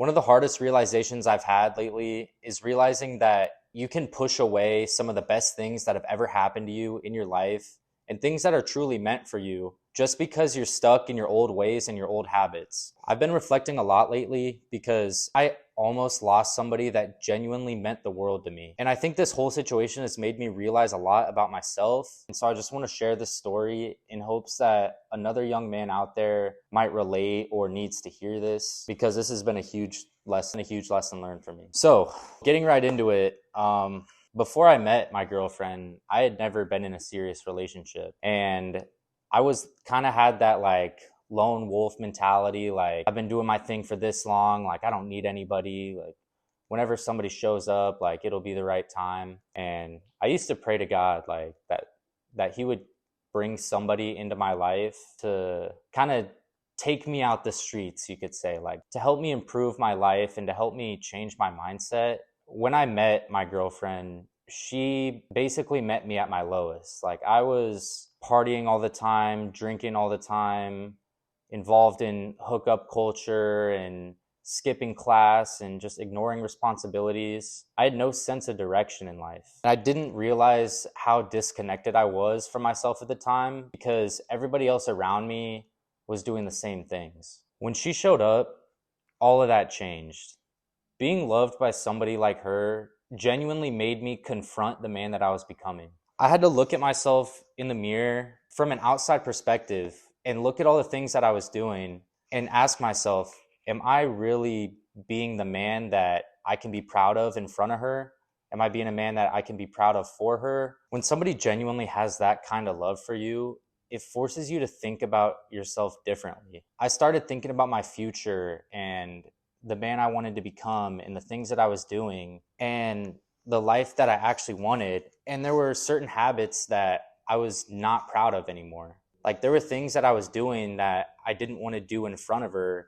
One of the hardest realizations I've had lately is realizing that you can push away some of the best things that have ever happened to you in your life and things that are truly meant for you just because you're stuck in your old ways and your old habits. I've been reflecting a lot lately because I almost lost somebody that genuinely meant the world to me. And I think this whole situation has made me realize a lot about myself. And so I just want to share this story in hopes that another young man out there might relate or needs to hear this, because this has been a huge lesson learned for me. So getting right into it, before I met my girlfriend, I had never been in a serious relationship. And I was kind of had that like lone wolf mentality. Like, I've been doing my thing for this long. Like, I don't need anybody. Like, whenever somebody shows up, like, it'll be the right time. And I used to pray to God, like, that he would bring somebody into my life to kind of take me out the streets, you could say, like, to help me improve my life and to help me change my mindset. When I met my girlfriend, she basically met me at my lowest. Like, I was partying all the time, drinking all the time, involved in hookup culture and skipping class and just ignoring responsibilities. I had no sense of direction in life. I didn't realize how disconnected I was from myself at the time because everybody else around me was doing the same things. When she showed up, all of that changed. Being loved by somebody like her genuinely made me confront the man that I was becoming. I had to look at myself in the mirror from an outside perspective and look at all the things that I was doing and ask myself, am I really being the man that I can be proud of in front of her? Am I being a man that I can be proud of for her? When somebody genuinely has that kind of love for you, it forces you to think about yourself differently. I started thinking about my future and the man I wanted to become and the things that I was doing and the life that I actually wanted. And there were certain habits that I was not proud of anymore. Like, there were things that I was doing that I didn't want to do in front of her.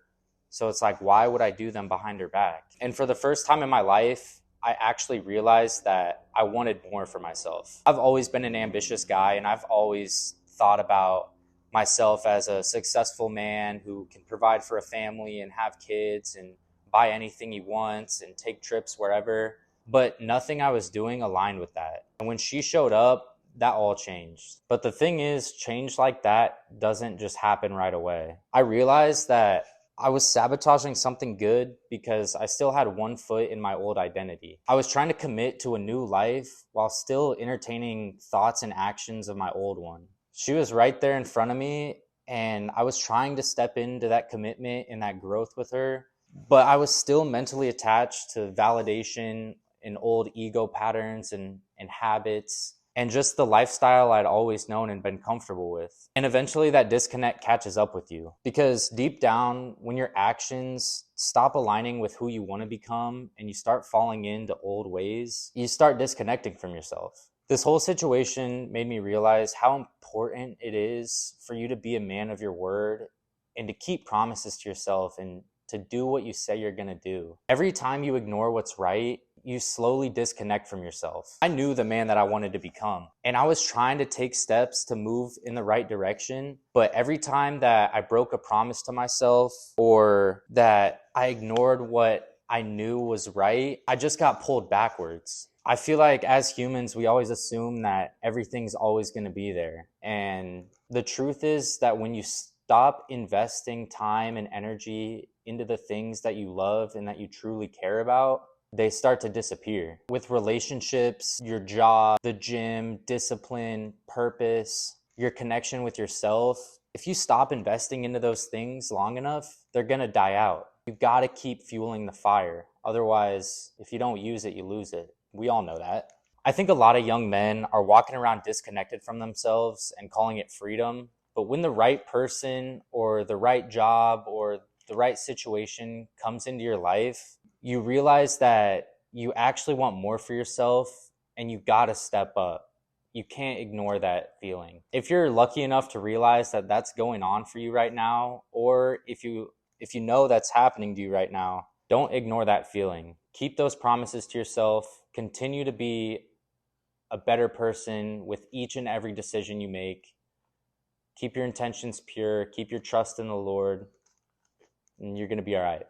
So it's like, why would I do them behind her back? And for the first time in my life, I actually realized that I wanted more for myself. I've always been an ambitious guy, and I've always thought about myself as a successful man who can provide for a family and have kids and buy anything he wants and take trips wherever. But nothing I was doing aligned with that. And when she showed up, that all changed. But the thing is, change like that doesn't just happen right away. I realized that I was sabotaging something good because I still had one foot in my old identity. I was trying to commit to a new life while still entertaining thoughts and actions of my old one. She was right there in front of me, and I was trying to step into that commitment and that growth with her, but I was still mentally attached to validation and old ego patterns and habits and just the lifestyle I'd always known and been comfortable with. And eventually that disconnect catches up with you, because deep down, when your actions stop aligning with who you want to become and you start falling into old ways, you start disconnecting from yourself. This whole situation made me realize how important it is for you to be a man of your word and to keep promises to yourself and to do what you say you're going to do. Every time you ignore what's right, you slowly disconnect from yourself. I knew the man that I wanted to become, and I was trying to take steps to move in the right direction. But every time that I broke a promise to myself or that I ignored what I knew was right, I just got pulled backwards. I feel like as humans, we always assume that everything's always going to be there. And the truth is that when you stop investing time and energy into the things that you love and that you truly care about, they start to disappear. With relationships, your job, the gym, discipline, purpose, your connection with yourself, if you stop investing into those things long enough, they're gonna die out. You gotta keep fueling the fire. Otherwise, if you don't use it, you lose it. We all know that. I think a lot of young men are walking around disconnected from themselves and calling it freedom. But when the right person or the right job or the right situation comes into your life, you realize that you actually want more for yourself and you gotta step up. You can't ignore that feeling. If you're lucky enough to realize that that's going on for you right now, or if you know that's happening to you right now, don't ignore that feeling. Keep those promises to yourself. Continue to be a better person with each and every decision you make. Keep your intentions pure. Keep your trust in the Lord, and you're going to be all right.